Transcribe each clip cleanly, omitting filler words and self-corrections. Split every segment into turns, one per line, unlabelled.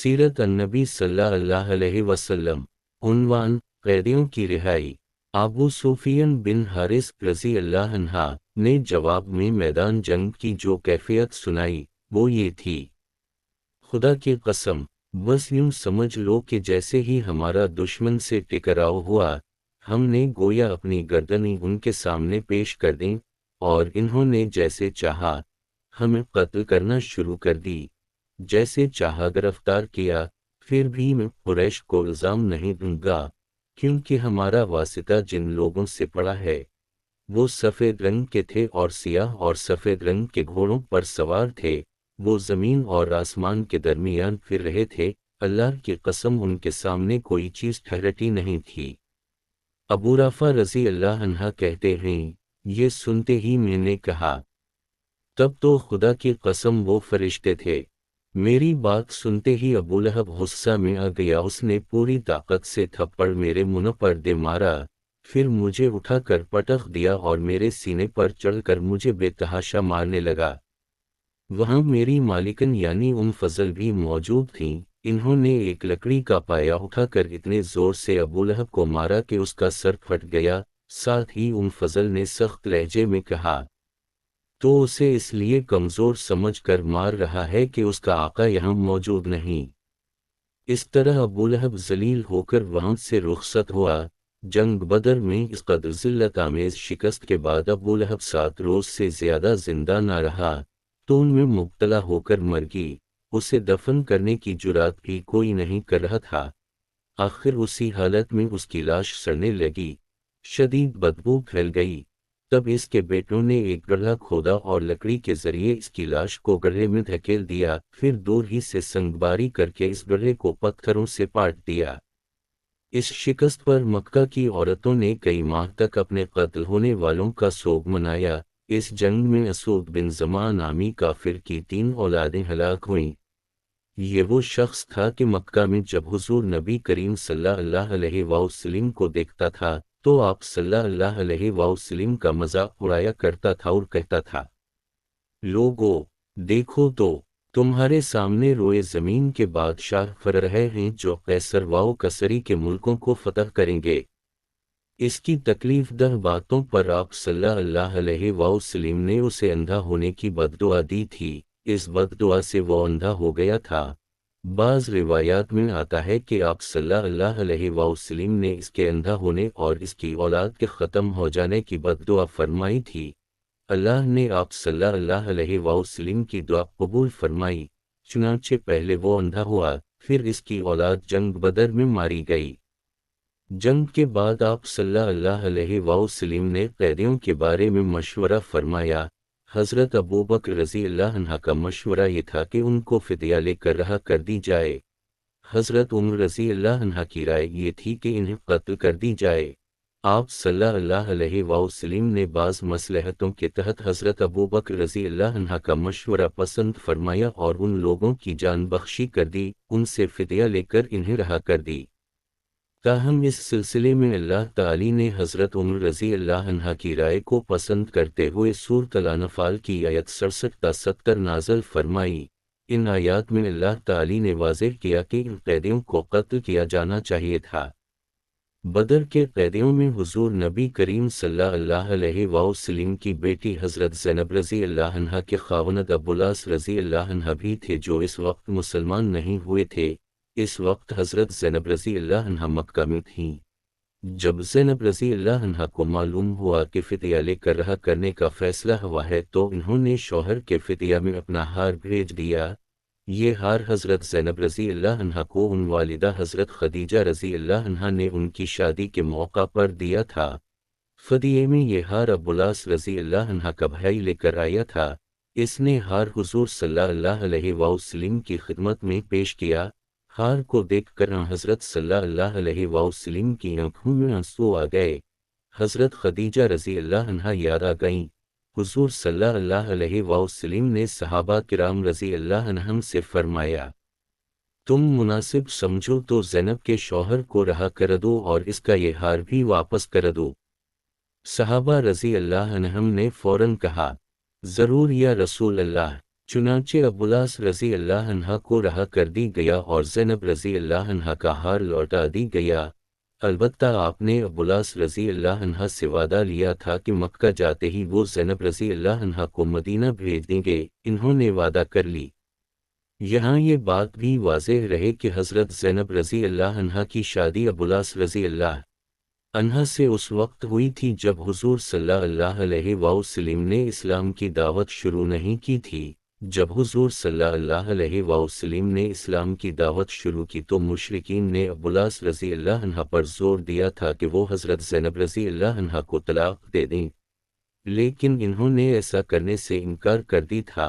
सीरत अन्नबी सल्लल्लाहु अलैहि वसल्लम। उन्वान, कैदियों की रिहाई। अबू सुफियान बिन हारिस रज़ी अल्लाह अन्हा ने जवाब में मैदान जंग की जो कैफियत सुनाई वो ये थी, खुदा की कसम, बस यूं समझ लो कि जैसे ही हमारा दुश्मन से टकराव हुआ, हमने गोया अपनी गर्दनें उनके सामने पेश कर दी और इन्होंने जैसे चाहा हमें कत्ल करना शुरू कर दी, जैसे चाहा गिरफ्तार किया। फिर भी मैं कुरैश को इल्ज़ाम नहीं दूंगा, क्योंकि हमारा वास्ता जिन लोगों से पड़ा है वो सफ़ेद रंग के थे और सियाह और सफ़ेद रंग के घोड़ों पर सवार थे। वो ज़मीन और आसमान के दरमियान फिर रहे थे। अल्लाह की कसम, उनके सामने कोई चीज़ ठहरती नहीं थी। अबू रफ़ा रज़ी अल्लाह अन्हा कहते हैं, ये सुनते ही मैंने कहा, तब तो खुदा की कसम वो फरिश्ते थे। मेरी बात सुनते ही अबू लहब गुस्सा में आ गया। उसने पूरी ताकत से थप्पड़ मेरे मुंह पर दे मारा, फिर मुझे उठाकर पटक दिया और मेरे सीने पर चढ़कर मुझे बेतहाशा मारने लगा। वहां मेरी मालिकन यानी फजल भी मौजूद थीं। इन्होंने एक लकड़ी का पाया उठाकर इतने जोर से अबू लहब को मारा कि उसका सर फट गया। साथ ही फजल ने सख्त लहजे में कहा, तो उसे इसलिए कमजोर समझकर मार रहा है कि उसका आका यहाँ मौजूद नहीं। इस तरह अबू लहब जलील होकर वहां से रुखसत हुआ। जंग बदर में इस कदर जिल्लत आमेज शिकस्त के बाद अबू लहब 7 रोज से ज्यादा जिंदा न रहा, तो उनमें मुब्तला होकर मर गई। उसे दफन करने की जुरात भी कोई नहीं कर रहा था। आखिर उसी हालत में उसकी लाश सड़ने लगी, शदीद बदबू फैल गई। तब इसके बेटों ने एक गड्ढा खोदा और लकड़ी के जरिए इसकी लाश को गड्ढे में धकेल दिया, फिर दूर ही से संगबारी करके इस गड्ढे को पत्थरों से पाट दिया। इस शिकस्त पर मक्का की औरतों ने कई माह तक अपने कत्ल होने वालों का सोग मनाया। इस जंग में असूद बिन ज़मा नामी काफिर की 3 औलादें हलाक हुईं। ये वो शख्स था कि मक्का में जब हुजूर नबी करीम सल्लल्लाहु अलैहि वसल्लम को देखता था तो आप सल्लल्लाहु अलैहि वसल्लम का मजाक उड़ाया करता था और कहता था, लोगो देखो तो, तुम्हारे सामने रोए जमीन के बादशाह फर रहे हैं जो कैसर वाओ कसरी के मुल्कों को फतह करेंगे। इसकी तकलीफ दह बातों पर आप सल्लल्लाहु अलैहि वसल्लम ने उसे अंधा होने की बद्दुआ दी थी। इस बद्दुआ से वो अंधा हो गया था। बाज़ रिवायात में आता है कि आप सल्लल्लाहु अलैहि वसल्लम ने इसके अंधा होने और इसकी औलाद के ख़त्म हो जाने की बद्दुआ फरमाई थी। अल्लाह ने आप सल्लल्लाहु अलैहि वसल्लम की दुआ कबूल फरमाई। चुनांचे पहले वो अंधा हुआ, फिर इसकी औलाद जंग बदर में मारी गई। जंग के बाद आप सल्लल्लाहु अलैहि वसल्लम ने कैदियों के बारे में मशवरा फरमाया। हज़रत अबू बकर रज़ी अल्लाह अन्हा का मशवरा ये था कि उनको फिदिया लेकर रहा कर दी जाए। हज़रत उम्र रज़ी अल्लाह अन्हा की राय ये थी कि इन्हें कत्ल कर दी जाए। आप सल्लल्लाहु अलैहि वसल्लम ने बाज़ मसलहतों के तहत हज़रत अबू बकर रज़ी अल्लाह अन्हा का मशवरा पसंद फरमाया और उन लोगों की जान बख्शी कर दी, उनसे फिदिया लेकर इन्हें रहा कर दी। ताहम इस सिलसिले में अल्लाह ताली ने हज़रत उम्र रज़ी अल्लाह अन्हा की राय को पसंद करते हुए सूरत अल-अनफ़ाल की आयत 67 ता 70 नाज़िल फरमाई। इन आयात में अल्लाह ताली ने वाज़ेह किया कि इन कैदियों को कत्ल किया जाना चाहिए था। बदर के कैदियों में हुजूर नबी करीम सल्लल्लाहु अलैहि वसल्लम की बेटी हज़रत ज़ैनब रज़ी अल्लाह अन्हा के ख़ावंद अब्बुल-आस रज़ी अल्लाह अन्हा भी थे जो इस वक्त मुसलमान नहीं हुए थे। इस वक्त हज़रत ज़ैनब रज़ी अल्लाह अन्हा मक्का में थीं। जब ज़ैनब रज़ी अल्लाह अन्हा को मालूम हुआ कि फिदिया लेकर रहा करने का फ़ैसला हुआ है तो इन्होंने शौहर के फिदिया में अपना हार भेज दिया। ये हार हज़रत ज़ैनब रज़ी अल्लाह अन्हा को उन वालिदा हज़रत खदीजा रज़ी अल्लाह अन्हा ने उनकी शादी के मौका पर दिया था। फ़दिये में ये हार अब्बुल-आस रज़ी अल्लाह अन्हा का भाई लेकर आया था। इसने हार हुजूर सल्लल्लाहु अलैहि वसल्लम की खिदमत में पेश किया। हार को देखकर हज़रत सल्लल्लाहु अलैहि वसल्लम की आंखों में आंसू आ गए। हज़रत खदीजा रज़ी अल्लाह अन्हा याद आ गईं। हुजूर सल्लल्लाहु अलैहि वसल्लम ने सहाबा किराम रज़ी अल्लाह अन्हम से फरमाया, तुम मुनासिब समझो तो ज़ैनब के शौहर को रहा कर दो और इसका ये हार भी वापस कर दो। सहाबा रज़ी अल्लाह अन्हम ने फ़ौरन कहा, ज़रूर या रसूल अल्लाह। चुनांचे अब्बास रज़ी अल्लाह अन्हा को रहा कर दी गया और ज़ैनब रज़ी अल्लाह अन्हा का हार लौटा दी गया। अलबत्ता आपने अब्बास रज़ी अल्लाह अन्हा से वादा लिया था कि मक्का जाते ही वो ज़ैनब रज़ी अल्लाह अन्हा को मदीना भेज देंगे। इन्होंने वादा कर ली। यहाँ ये बात भी वाज़ेह रहे कि हज़रत ज़ैनब रज़ी अल्लाह अन्हा की शादी अब्बास रज़ी अल्लाह अन्हा से उस वक्त हुई थी जब हुज़ूर सल्लल्लाहु अलैहि वसल्लम ने इस्लाम की दावत शुरू नहीं की थी। जब हुज़ूर सल्लल्लाहु अलैहि वसल्लम ने इस्लाम की दावत शुरू की तो मुशरिकीन ने अब्बास रज़ी अल्लाह अन्हा पर जोर दिया था कि वो हज़रत ज़ैनब रज़ी अल्लाह अन्हा को तलाक दे दें, लेकिन इन्होंने ऐसा करने से इनकार कर दी था।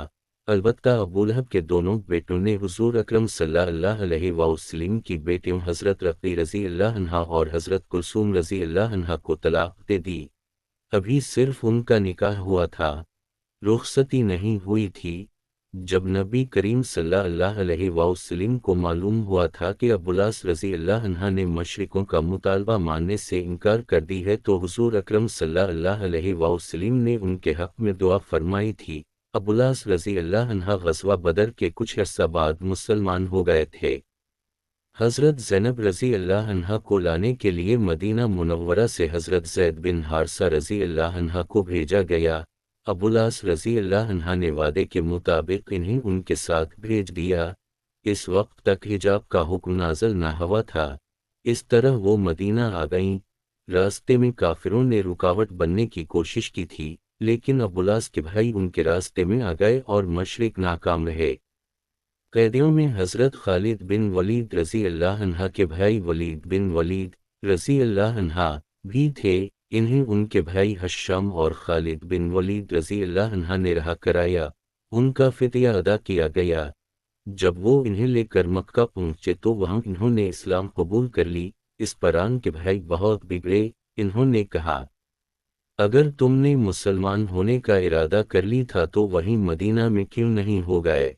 अलबत्ता अबू लहब के दोनों बेटों ने हुज़ूर अकरम सल्लल्लाहु अलैहि वसल्लम की बेटियों हज़रत रक़ी रज़ी अल्लाह अन्हा और हज़रत कुलसूम रज़ी अल्लाह अन्हा को तलाक दे दी। अभी सिर्फ उनका निकाह हुआ था, रुखसती नहीं हुई थी। जब नबी करीम सल्लल्लाहु अलैहि वसल्लम को मालूम हुआ था कि अब्बास रज़ी अल्लाह अन्हा ने मशरिकों का मुतालबा मानने से इनकार कर दी है तो हुज़ूर अकरम सल्लल्लाहु अलैहि वसल्लम ने उनके हक़ में दुआ फरमाई थी। अब्बास रज़ी अल्लाह अन्हा ग़ज़वा बदर के कुछ अर्सा बाद मुसलमान हो गए थे। हज़रत ज़ैनब रज़ी अल्लाह अन्हा को लाने के लिए मदीना मुनव्वरा से हज़रत ज़ैद बिन हारसा रज़ी अल्लाह अन्हा को भेजा गया। अब्बास रज़ी अल्लाह अन्हा ने वादे के मुताबिक इन्हें उनके साथ भेज दिया। इस वक्त तक हिजाब का हुक्म नाज़िल न हुआ था। इस तरह वो मदीना आ गईं। रास्ते में काफिरों ने रुकावट बनने की कोशिश की थी, लेकिन अब्बास के भाई उनके रास्ते में आ गए और मशरिक नाकाम रहे। कैदियों में हज़रत खालिद बिन वलीद रज़ी अल्लाह अन्हा के भाई वलीद बिन वलीद रज़ी अल्लाह अन्हा भी थे। इन्हें उनके भाई हश्शाम और खालिद बिन वलीद रज़ी अल्लाह अन्हा ने रहा कराया। उनका फिदिया अदा किया गया। जब वो इन्हें लेकर मक्का पहुँचे तो वहाँ इन्होंने इस्लाम कबूल कर ली। इस पर के भाई बहुत बिगड़े। इन्होंने कहा, अगर तुमने मुसलमान होने का इरादा कर ली था तो वहीं मदीना में क्यों नहीं हो गए।